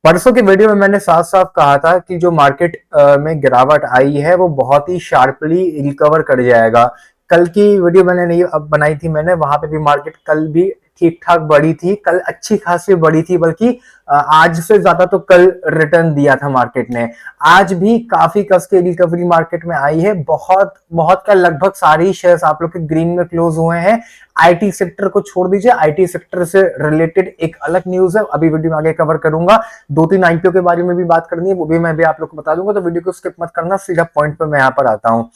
परसों के वीडियो में मैंने साफ साफ कहा था कि जो मार्केट में गिरावट आई है वो बहुत ही शार्पली रिकवर कर जाएगा। कल की वीडियो मैंने नहीं अब बनाई थी, मैंने वहां पे भी मार्केट कल भी ठीक ठाक बढ़ी थी, कल अच्छी खासी बढ़ी थी, बल्कि आज से ज्यादा तो कल रिटर्न दिया था मार्केट ने। आज भी काफी कस के रिकवरी मार्केट में आई है, बहुत बहुत का लगभग सारे ही शेयर्स आप लोग के ग्रीन में क्लोज हुए हैं। आईटी सेक्टर को छोड़ दीजिए, आईटी सेक्टर से रिलेटेड एक अलग न्यूज है, अभी वीडियो में आगे कवर करूंगा। दो तीन आईपीओ के बारे में भी बात करनी है, वो भी मैं भी आप लोग को बता दूंगा, तो वीडियो को स्किप मत करना, सीधा पॉइंट पे मैं यहाँ पर आता हूँ।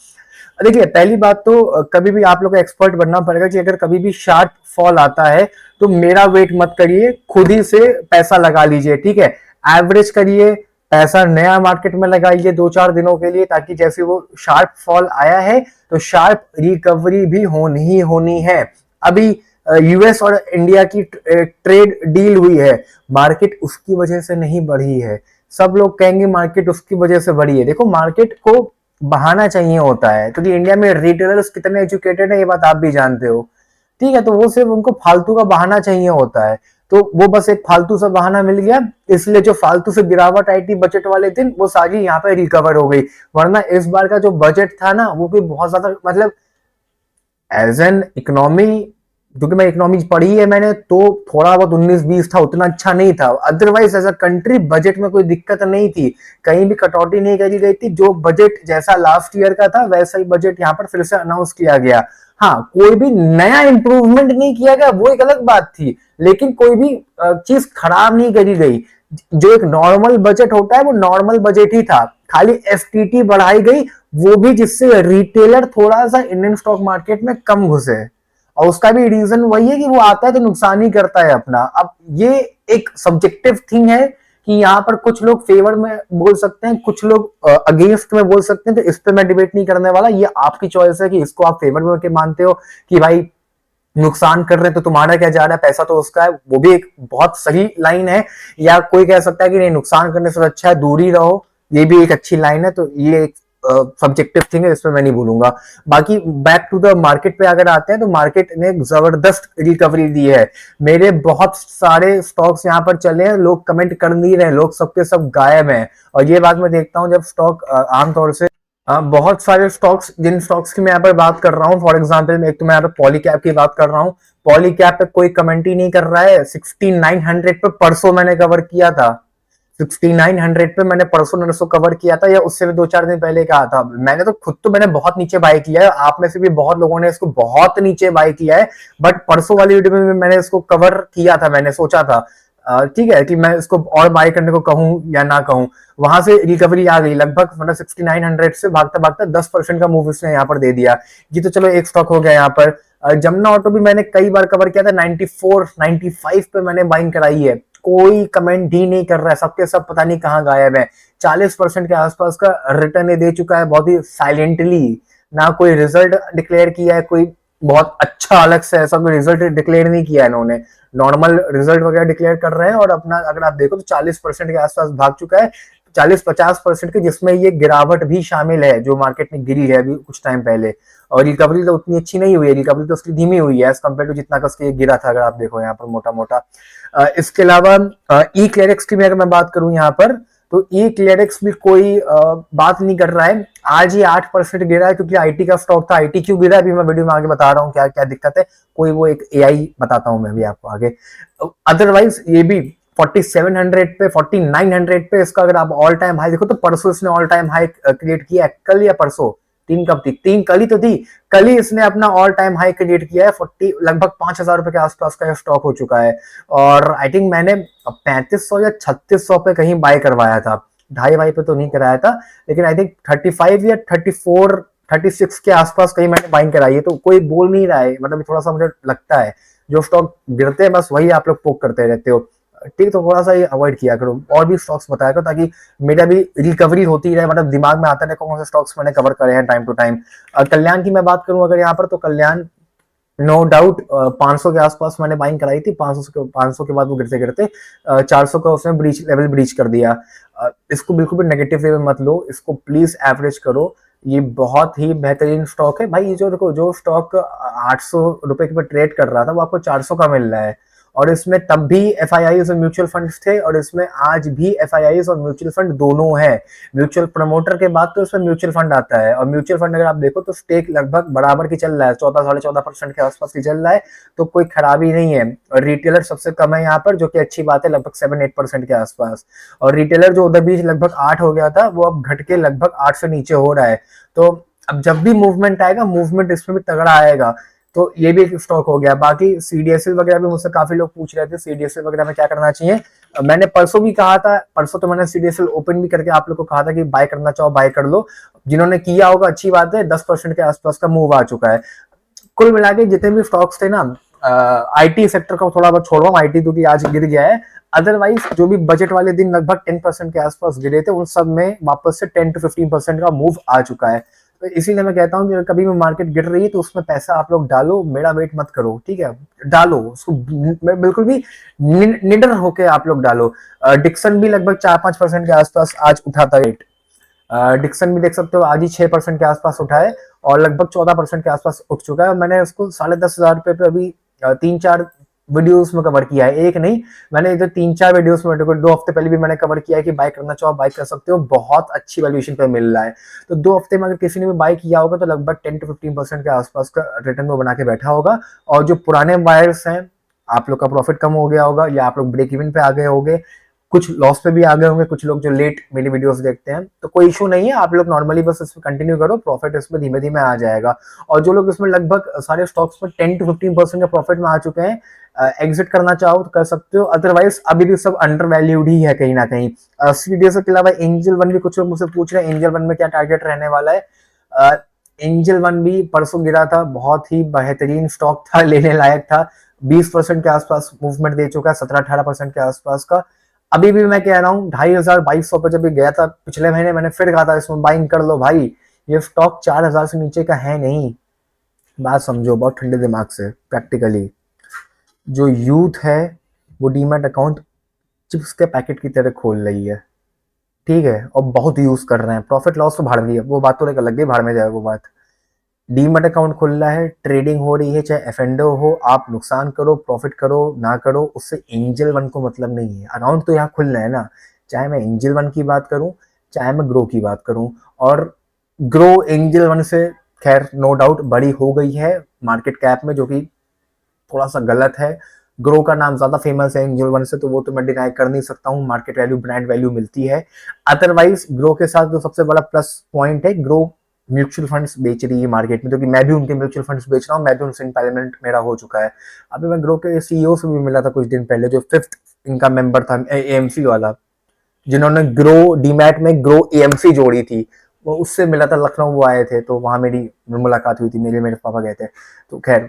देखिए, पहली बात तो कभी भी आप लोग को एक्सपर्ट बनना पड़ेगा कि अगर कभी भी शार्प फॉल आता है तो मेरा वेट मत करिए, खुद ही से पैसा लगा लीजिए, ठीक है। एवरेज करिए, पैसा नया मार्केट में लगाइए 2-4 दिनों के लिए, ताकि जैसे वो शार्प फॉल आया है तो शार्प रिकवरी भी होनी ही होनी है। अभी यूएस और इंडिया की ट्रेड डील हुई है, मार्केट उसकी वजह से नहीं बढ़ी है। सब लोग कहेंगे मार्केट उसकी वजह से बढ़ी है, देखो मार्केट को बहाना चाहिए होता है, क्योंकि इंडिया में रिटेलर्स कितने एजुकेटेड है ये बात आप भी जानते हो, ठीक है। तो वो सिर्फ उनको फालतू का बहाना चाहिए होता है, तो वो बस एक फालतू सा बहाना मिल गया, इसलिए जो फालतू से गिरावट आई थी बजट वाले दिन वो सारी यहाँ पे रिकवर हो गई। वरना इस बार का जो बजट था ना वो भी बहुत ज्यादा, मतलब एज एन इकोनॉमी, क्योंकि मैं इकोनॉमी पढ़ी है मैंने, तो थोड़ा बहुत 19-20 था, उतना अच्छा नहीं था। Otherwise as a country budget में कोई दिक्कत नहीं थी, कहीं भी कटौती नहीं करी गई थी। जो बजट जैसा लास्ट ईयर का था वैसा ही बजट यहाँ पर फिर से अनाउंस किया गया। हाँ, कोई भी नया इंप्रूवमेंट नहीं किया गया, वो एक अलग बात थी, लेकिन कोई भी चीज खराब नहीं करी गई। जो एक नॉर्मल बजट होता है वो नॉर्मल बजट ही था, खाली एफटीटी बढ़ाई गई, वो भी जिससे रिटेलर थोड़ा सा इंडियन स्टॉक मार्केट में कम घुसे। और उसका भी रीजन वही है कि वो आता है तो नुकसान ही करता है अपना। अब ये एक सब्जेक्टिव थिंग है कि यहाँ पर कुछ लोग फेवर में बोल सकते हैं, कुछ लोग अगेंस्ट में बोल सकते हैं, तो इस पे मैं डिबेट नहीं करने वाला। ये आपकी चॉइस है कि इसको आप फेवर में के मानते हो कि भाई नुकसान कर रहे हैं तो तुम्हारा क्या जा रहा है, पैसा तो उसका है, वो भी एक बहुत सही लाइन है। या कोई कह सकता है कि नहीं, नुकसान करने से अच्छा है दूर ही रहो, ये भी एक अच्छी लाइन है। तो ये एक सब्जेक्टिव थिंग है, इसमें मैं नहीं भूलूंगा। बाकी बैक टू द मार्केट पे अगर आते हैं तो मार्केट ने जबरदस्त रिकवरी दी है। मेरे बहुत सारे स्टॉक्स यहाँ पर चले हैं, लोग कमेंट कर नहीं रहे, लोग सबके सब गायब हैं। और ये बात मैं देखता हूँ जब स्टॉक आमतौर से बहुत सारे स्टॉक्स, जिन स्टॉक्स की मैं यहाँ पर बात कर रहा हूँ, फॉर एग्जांपल एक तो मैं यहाँ पे पॉलीकैप की बात कर रहा हूँ, पॉलीकैप पे कोई कमेंट ही नहीं कर रहा है। 6900 पे परसों मैंने कवर किया था, 6900 पे मैंने परसों नरसों कवर किया था, या उससे भी 2-4 दिन पहले कहा था मैंने। तो खुद तो मैंने बहुत नीचे बाय किया है, आप में से भी बहुत लोगों ने इसको बहुत नीचे बाय किया है, बट परसों वाली वीडियो में मैंने इसको कवर किया था, मैंने सोचा था ठीक है कि मैं इसको और बाय करने को कहूं या ना कहूं। वहां से रिकवरी आ गई लगभग, मतलब 6900 से भागता भागता 10% का मूव इसने यहाँ पर दे दिया। ये तो चलो एक स्टॉक हो गया यहाँ पर। जमुना ऑटो भी मैंने कई बार कवर किया था, 94-95 पे मैंने बाइंग कराई है, कोई कमेंट ही नहीं कर रहा है, सबके सब पता नहीं कहाँ गायब है। 40% के आसपास का रिटर्न दे चुका है, बहुत ही साइलेंटली, ना कोई रिजल्ट डिक्लेयर किया है, कोई बहुत अच्छा अलग से ऐसा कोई रिजल्ट डिक्लेयर नहीं किया है इन्होंने, नॉर्मल रिजल्ट वगैरह डिक्लेयर कर रहे हैं। और अपना अगर आप देखो तो 40% के आसपास भाग चुका है, 40-50% के, जिसमें ये गिरावट भी शामिल है जो मार्केट में गिरी है अभी कुछ टाइम पहले। और रिकवरी तो उतनी अच्छी नहीं हुई है, रिकवरी तो उसकी धीमी हुई है एज कम्पेयर टू जितना कस के गिरा था, अगर आप देखो यहाँ पर मोटा मोटा। इसके अलावा ई क्लेरिक्स की अगर मैं बात करूं यहाँ पर, तो ई क्लेरिक्स भी कोई बात नहीं कर रहा है। आज ही 8% गिरा है, क्योंकि आईटी का स्टॉक था। आईटी क्यों गिरा है अभी मैं वीडियो में आगे बता रहा हूँ, क्या क्या दिक्कत है, कोई वो एक एआई बताता हूं मैं भी आपको आगे। अदरवाइज ये भी 4700 पे, 4900 पे इसका अगर आप ऑल टाइम हाई देखो, तो परसों इसने ऑल टाइम हाई क्रिएट किया है, कल या परसों, तीन कब थी, तीन कल ही तो थी, कल ही इसने अपना ऑल टाइम हाई क्रिएट किया है। 40 लगभग 5000 रुपए के आसपास का स्टॉक हो चुका है। और आई थिंक मैंने 3500 या 3600 पे कहीं बाय करवाया था, ढाई भाई पे तो नहीं कराया था, लेकिन आई थिंक 35 या 34-36 के आसपास कहीं मैंने बाइंग कराई है। तो कोई बोल नहीं रहा है, मतलब थोड़ा सा मुझे लगता है जो स्टॉक गिरते हैं बस वही आप लोग पोक करते रहते हो, ठीक। तो थोड़ा सा ये अवॉइड किया करो, और भी स्टॉक्स बताया करो, ताकि मेरा भी रिकवरी होती रहे, मतलब दिमाग में आता रहे कौन से स्टॉक्स मैंने कवर करे हैं टाइम टू टाइम। कल्याण की मैं बात करूं अगर यहाँ पर, तो कल्याण नो डाउट 500 के आसपास मैंने बाइंग कराई थी, 500 के बाद वो गिरते गिरते 400 का उसने ब्रीच लेवल ब्रीच कर दिया। इसको बिल्कुल भी नेगेटिव वे में मत लो, इसको प्लीज एवरेज करो, ये बहुत ही बेहतरीन स्टॉक है भाई। ये जो देखो, जो स्टॉक 800 रुपए पे ट्रेड कर रहा था वो आपको 400 का मिल रहा है, और इसमें तब भी एफआईआईज और म्यूचुअल फंड्स थे, और इसमें आज भी एफआईआईज और म्यूचुअल फंड दोनों है। म्यूचुअल प्रमोटर के बाद तो इसमें म्यूचुअल फंड आता है, और म्यूचुअल फंड अगर आप देखो तो स्टेक लगभग बराबर की चल रहा है, 14-14.5% के आसपास की चल रहा है, तो कोई खराबी नहीं है। और रिटेलर सबसे कम है यहाँ पर, जो कि अच्छी बात है, लगभग 7-8% के आसपास। और रिटेलर जो उधर बीच लगभग 8 हो गया था, वो अब घट के लगभग 8 से नीचे हो रहा है। तो अब जब भी मूवमेंट आएगा, मूवमेंट इसमें भी तगड़ा आएगा, तो ये भी एक स्टॉक हो गया। बाकी सीडीएसएल वगैरह भी मुझसे काफी लोग पूछ रहे थे सीडीएसएल वगैरह में क्या करना चाहिए। मैंने परसों भी कहा था, परसों तो मैंने सीडीएसएल ओपन भी करके आप लोग को कहा था कि बाय करना चाहो बाय कर लो। जिन्होंने किया होगा अच्छी बात है, 10% के आसपास का मूव आ चुका है। कुल मिला के जितने भी स्टॉक्स थे ना, आईटी सेक्टर को थोड़ा बहुत छोड़ रहा हूँ, आईटी क्योंकि आज गिर गया है, अदरवाइज जो भी बजट वाले दिन लगभग 10% के आसपास गिरे थे, उन सब में वापस से 10 to 15% का मूव आ चुका है। तो इसीलिए मैं कहता हूँ कि कभी भी मार्केट गिर रही है तो उसमें पैसा आप लोग डालो, मेरा वेट मत करो, ठीक है, डालो उसको बिल्कुल भी निडर होके आप लोग डालो। डिक्सन भी लगभग 4-5% के आसपास आज उठा था रेट। डिक्सन भी देख सकते हो आज ही 6% के आसपास उठा है, और लगभग 14% के आसपास उठ चुका है। मैंने उसको 10,500 रुपए पे अभी 3-4 वीडियोस में कवर किया है, एक नहीं, मैंने इधर 3-4 वीडियोस में 2 हफ्ते पहले भी मैंने कवर किया है कि बाय करना चाहो बाय कर सकते हो, बहुत अच्छी वैल्यूएशन पे मिल रहा है। तो 2 हफ्ते में अगर किसी ने भी बाय किया होगा तो लगभग 10 to 15% के आसपास का रिटर्न वो बना के बैठा होगा। और जो पुराने बायर्स हैं, आप लोग का प्रॉफिट कम हो गया होगा, या आप लोग ब्रेक इवन पे आ गए होंगे, कुछ लॉस पे भी आ गए होंगे, कुछ लोग जो लेट मेरी वीडियोस देखते हैं, तो कोई इशू नहीं है, आप लोग नॉर्मली बस इसमें कंटिन्यू करो, प्रॉफिट इसमें धीमे धीमे आ जाएगा। और जो लोग इसमें लगभग सारे स्टॉक्स में 10 to 15% के प्रॉफिट में आ चुके हैं, एग्जिट करना चाहो तो कर सकते हो, अदरवाइज अभी भी सब अंडर वैल्यूड ही है कहीं ना कहीं। सीडीएस के अलावा एंजल वन भी कुछ लोग मुझसे पूछ रहे हैं, एंजल वन में क्या टारगेट रहने वाला है। एंजल वन भी परसों गिरा था, बहुत ही बेहतरीन स्टॉक था, लेने लायक था, 20% के आसपास मूवमेंट दे चुका है, 17-18% के आसपास का। अभी भी मैं कह रहा हूँ 2,500-2,200 पे जब गया था पिछले महीने, मैंने फिर कहा था इसमें बाइंग कर लो भाई, ये स्टॉक 4,000 से नीचे का है नहीं। बात समझो बहुत ठंडे दिमाग से, प्रैक्टिकली जो यूथ है वो डीमैट अकाउंट चिप्स के पैकेट की तरह खोल रही है, ठीक है, और बहुत यूज कर रहे हैं, प्रॉफिट लॉस तो भाड़ गई है, वो बात तो एक अलग ही भाड़ में जाए वो बात। डीमैट अकाउंट खुल रहा है, ट्रेडिंग हो रही है, चाहे एफएनडो हो, आप नुकसान करो प्रॉफिट करो ना करो, उससे एंजल वन को मतलब नहीं है। अकाउंट तो यहाँ खुल रहा है ना, चाहे मैं एंजल वन की बात करूं, चाहे मैं ग्रो की बात करूं। और ग्रो एंजल वन से खैर नो डाउट बड़ी हो गई है मार्केट कैप में, जो कि थोड़ा सा गलत है। ग्रो का नाम ज्यादा फेमस है एंजल वन से, तो वो तो मैं डिनाई कर नहीं सकता हूँ, मार्केट वैल्यू ब्रांड वैल्यू मिलती है। अदरवाइज ग्रो के साथ जो सबसे बड़ा प्लस पॉइंट है, ग्रो म्यूचुअल फंड्स बेच रही है मार्केट में, क्योंकि मैं भी उनके म्यूचुअल फंड्स बेच रहा हूँ, मैं भी उनसे इम्पैनलमेंट मेरा हो चुका है। अभी मैं ग्रो के सीईओ से भी मिला था कुछ दिन पहले, जो 5th इनका मेंबर था एएमसी वाला, जिन्होंने ग्रो डीमैट में ग्रो एएमसी जोड़ी थी, वो उससे मिला था, लखनऊ वो आए थे, तो वहां मेरी मुलाकात हुई थी, मेरे पापा गए थे, तो खैर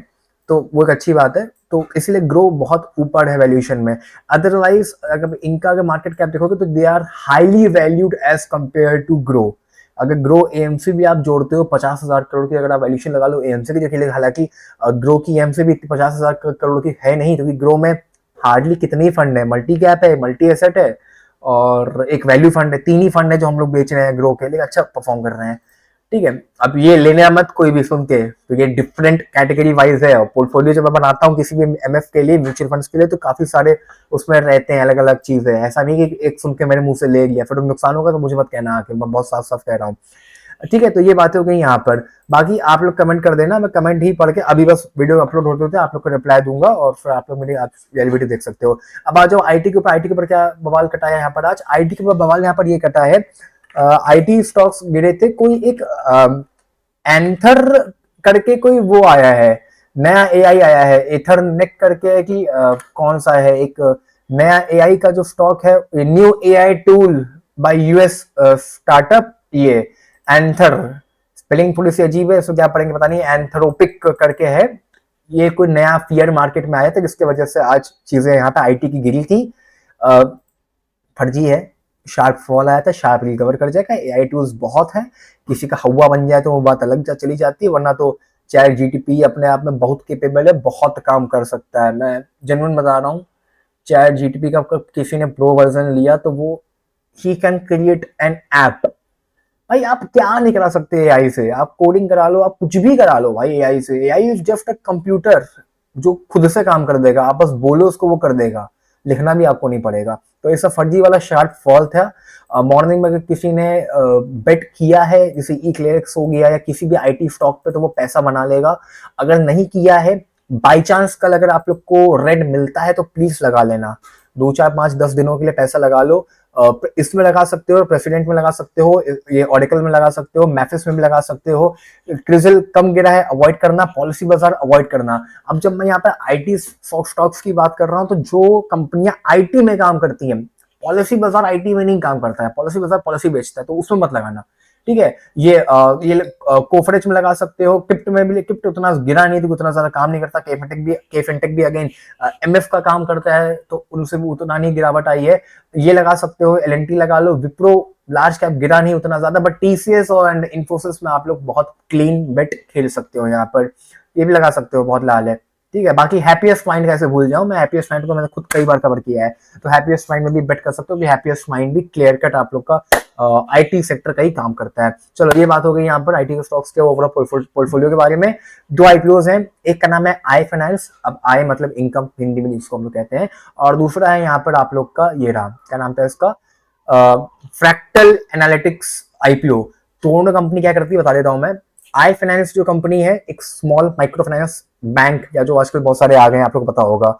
तो वो एक अच्छी बात है। तो इसलिए ग्रो बहुत ऊपर है वैल्यूएशन में। अदरवाइज अगर इनका अगर मार्केट कैप देखोगे तो they are highly valued as compare to Groww. अगर ग्रो एएमसी भी आप जोड़ते हो 50,000 करोड़ की अगर आप वैल्यूएशन लगा लो एएमसी की देखिए, हालांकि ग्रो की एएमसी भी 50,000 करोड़ की है नहीं, क्योंकि ग्रो में हार्डली कितने ही फंड है, मल्टी कैप है, मल्टी एसेट है, और एक वैल्यू फंड है, 3 ही फंड है जो हम लोग बेच रहे हैं ग्रो के लिए, अच्छा परफॉर्म कर रहे हैं, ठीक है। अब ये लेने मत कोई भी सुन के, तो ये डिफरेंट कैटेगरी वाइज है। और पोर्टफोलियो जब मैं बनाता हूँ किसी भी एमएफ के लिए, म्यूचुअल फंड्स के लिए, तो काफी सारे उसमें रहते हैं अलग अलग चीजें, ऐसा नहीं कि एक सुन के मेरे मुंह से ले लिया फिर नुकसान होगा तो मुझे मत कहना आके, मैं बहुत साफ साफ कह रहा हूँ, ठीक है। तो ये बातें हो गई यहाँ पर। बाकी आप लोग कमेंट कर देना, मैं कमेंट ही पढ़ के अभी बस वीडियो अपलोड होते होते आप लोग को रिप्लाई दूंगा, और फिर आप लोग मेरी वीडियो देख सकते हो। अब आ जाओ आईटी के ऊपर, आईटी के ऊपर क्या बवाल कटाया यहाँ पर आज, आईटी के ऊपर बवाल यहाँ पर ये कटा है, आईटी स्टॉक्स गिरे थे, कोई एक एंथर करके कोई वो आया है, नया एआई आया है, एथरनेक करके कि कौन सा है एक नया एआई का जो स्टॉक है, new AI tool by US startup, ये एंथर, स्पेलिंग थोड़ी सी अजीब है, इसको क्या पढ़ेंगे पता नहीं, एंथरोपिक करके है, ये कोई नया फियर मार्केट में आया था, जिसकी वजह से आज चीजें यहाँ पे आईटी की गिरी थी। फर्जी है, शार्प फॉल आया था, शार्प रिकवर कर जाएगा, एआई टूल्स बहुत है, किसी का हवा बन जाए तो वो बात अलग चली जाती है, वरना तो चैट जीटीपी अपने आप में बहुत केपेबल है, बहुत काम कर सकता है, मैं जेन्युइन बता रहा हूँ। चैट जीटीपी का किसी ने प्रो वर्जन लिया तो वो he can create an app, भाई आप क्या नहीं करा सकते एआई से, आप कोडिंग करा लो, आप कुछ भी करा लो भाई एआई से, AI is just a computer, जो खुद से काम कर देगा, आप बस बोलो उसको वो कर देगा, लिखना भी आपको नहीं पड़ेगा। तो ऐसा फर्जी वाला शार्प फॉल था। मॉर्निंग में अगर किसी ने बेट किया है जैसे इक्लेरिक्स हो गया या किसी भी आईटी स्टॉक पे तो वो पैसा बना लेगा। अगर नहीं किया है, बाई चांस कल अगर आप लोग को रेड मिलता है तो प्लीज लगा लेना, 2 4 5 10 दिनों के लिए पैसा लगा लो। इसमें लगा सकते हो, प्रेसिडेंट में लगा सकते हो, ये ऑडिकल में लगा सकते हो, मैफिस में भी लगा सकते हो। क्रिजल कम गिरा है, अवॉइड करना, पॉलिसी बाजार अवॉइड करना। अब जब मैं यहाँ पे आईटी स्टॉक्स की बात कर रहा हूँ तो जो कंपनियां आईटी में काम करती हैं, पॉलिसी बाजार आईटी में नहीं काम करता है, पॉलिसी बाजार पॉलिसी बेचता है, तो उसमें मत लगाना। ठीक है, ये कोफरेज में लगा सकते हो, क्रिप्ट में भी। क्रिप्ट उतना गिरा नहीं तो उतना ज्यादा काम नहीं करता। केफिनटेक भी अगेन एमएफ का काम करता है तो उनसे भी उतना नहीं गिरावट आई है, ये लगा सकते हो। एलएनटी लगा लो, विप्रो लार्ज कैप गिरा नहीं उतना ज्यादा, बट टीसीएस और एंड इन्फोसिस में आप लोग बहुत क्लीन बेट खेल सकते हो यहाँ पर, ये भी लगा सकते हो, बहुत लाल है। ठीक है, बाकी हैप्पीएस्ट माइंड कैसे भूल जाऊं मैं, हैप्पीएस्ट माइंड को मैंने खुद कई बार कवर किया है, तो हैप्पीएस्ट माइंड में भी बेट कर सकते हो कि हैप्पीएस्ट माइंड भी क्लियर कट आप लोग का आईटी सेक्टर का ही काम करता है। चलो ये बात हो गई यहाँ पर आईटी के स्टॉक्स के ओवरऑल पोर्टफोलियो के बारे में। 2 आईपीओज हैं, एक का नाम है आई फाइनेंस, अब आई मतलब इनकम हिंदी में जिसको हम लोग कहते हैं, और दूसरा है यहाँ पर आप लोग का ये रहा, क्या नाम था इसका, फ्रैक्टल एनालिटिक्स आईपीओ। दोनों कंपनी क्या करती है बता देता हूं मैं। आई फाइनेंस जो कंपनी है एक स्मॉल माइक्रो फाइनेंस बैंक, या जो आजकल बहुत सारे आ गए हैं आप लोग को पता होगा,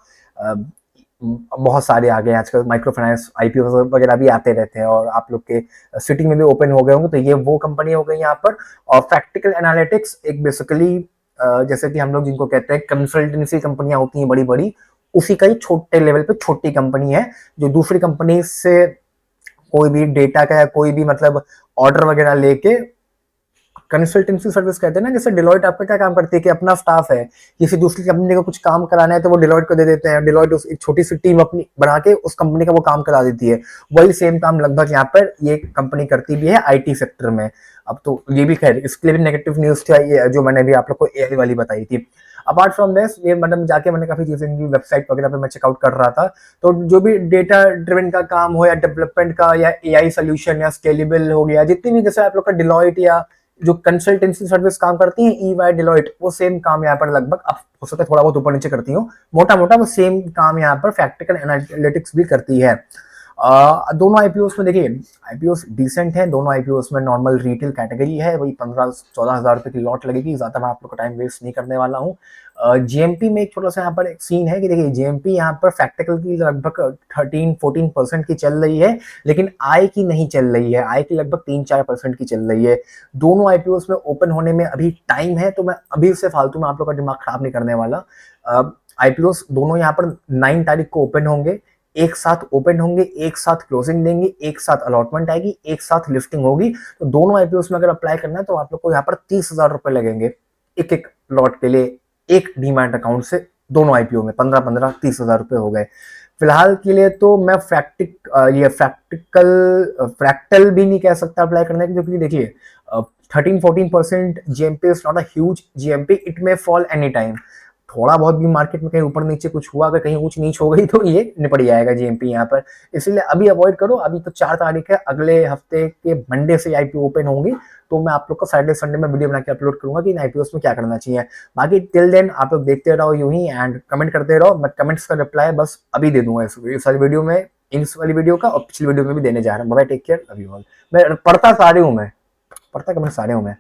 बहुत सारे आ गए हैं आजकल माइक्रो फाइनेंस आईपीओ वगैरह भी आते रहते हैं, और आप लोग के सिटी में भी ओपन हो गए होंगे, तो ये वो कंपनी हो गई यहाँ पर। और प्रैक्टिकल एनालिटिक्स एक बेसिकली जैसे कि हम लोग जिनको कहते हैं कंसल्टेंसी कंपनियां होती हैं बड़ी बड़ी, उसी का ही छोटे लेवल पे छोटी कंपनी है, जो दूसरी कंपनी से कोई भी डेटा का या कोई भी मतलब ऑर्डर वगैरह लेके, कंसल्टेंसी सर्विस कहते हैं ना, जैसे डिलॉयट आपका क्या काम करती है कि अपना स्टाफ है, किसी दूसरी कंपनी को कुछ काम कराना है तो वो डिलॉयट को दे देते हैं, डिलॉयट उस एक छोटी सी टीम अपनी बना के उस कंपनी का वो काम करा देती है। वही सेम काम लगभग यहाँ पर ये कंपनी करती भी है आईटी सेक्टर में। अब तो ये भी खैर इसके लिए भी नेगेटिव न्यूज थी ये जो मैंने भी आप लोग को एआई वाली बताई थी। अपार्ट फ्रॉम दिस ये मतलब जाके मैंने काफी चीजें इनकी वेबसाइट वगैरह पे मैं चेकआउट कर रहा था, तो जो भी डेटा ड्रिवन का काम हो या डेवलपमेंट का या एआई सोल्यूशन या स्केलेबल हो गया, जितनी भी जैसे आप लोग का डिलॉयट या जो कंसल्टेंसी सर्विस काम करती है ईवाई डिलॉयट, वो सेम काम यहाँ पर लगभग, अब हो सकता है थोड़ा बहुत ऊपर नीचे करती हूँ, मोटा मोटा वो सेम काम यहाँ पर प्रैक्टिकल एनालिटिक्स भी करती है। दोनों आईपीओस में देखिए आईपीओस डिसेंट है, दोनों आईपीओस में नॉर्मल रिटेल कैटेगरी है, वही 15-14 हजार रुपए की लॉट लगेगी, ज्यादा मैं आप लोग का टाइम वेस्ट नहीं करने वाला हूँ। जेएमपी में एक छोटा सा यहाँ पर एक सीन है कि देखिए जेएमपी यहाँ पर प्रैक्टिकल की लगभग 13-14% की चल रही है, लेकिन आई की नहीं चल रही है, आई की लगभग 3-4% की चल रही है। दोनों आईपीओस में ओपन होने में अभी टाइम है, तो मैं अभी से फालतू में आप लोग का दिमाग खराब नहीं करने वाला। आईपीओस दोनों यहाँ पर 9 तारीख को ओपन होंगे, एक साथ ओपन होंगे, एक साथ क्लोजिंग देंगे, एक साथ अलॉटमेंट आएगी, एक साथ लिस्टिंग होगी। तो दोनों आईपीओस में अगर अप्लाई करना है तो आप लोग को यहाँ पर 30,000 रुपए लगेंगे एक एक लॉट के लिए, एक डीमैट अकाउंट से। दोनों आईपीओ में 15-15-30,000 रुपए हो गए। फिलहाल के लिए तो मैं फ्रैक्टल भी नहीं कह सकता अप्लाई करने की, क्योंकि देखिए 13-14% GMP is not a huge GMP, it may fall any time. थोड़ा बहुत भी मार्केट में कहीं ऊपर नीचे कुछ हुआ, अगर कहीं ऊंच नीच हो गई तो ये निपट जाएगा जीएमपी यहाँ पर, इसलिए अभी अवॉइड करो। अभी तो 4 तारीख है, अगले हफ्ते के मंडे से आईपीओ ओपन होंगी, तो मैं आप लोग को सैटरडे संडे में वीडियो बना के अपलोड करूंगा कि आईपीओस में क्या करना चाहिए। बाकी टिल देन आप लोग देखते रहो यूं ही एंड कमेंट करते रहो, मैं कमेंट्स का रिप्लाई बस अभी दे दूंगा इस वाली वीडियो में, इस वाली वीडियो का, और पिछली वीडियो में भी देने जा रहा हूँ। Bye, take care, love you all. मैं पढ़ता सारे हूँ, मैं पढ़ता कमेंट सारे हूँ मैं।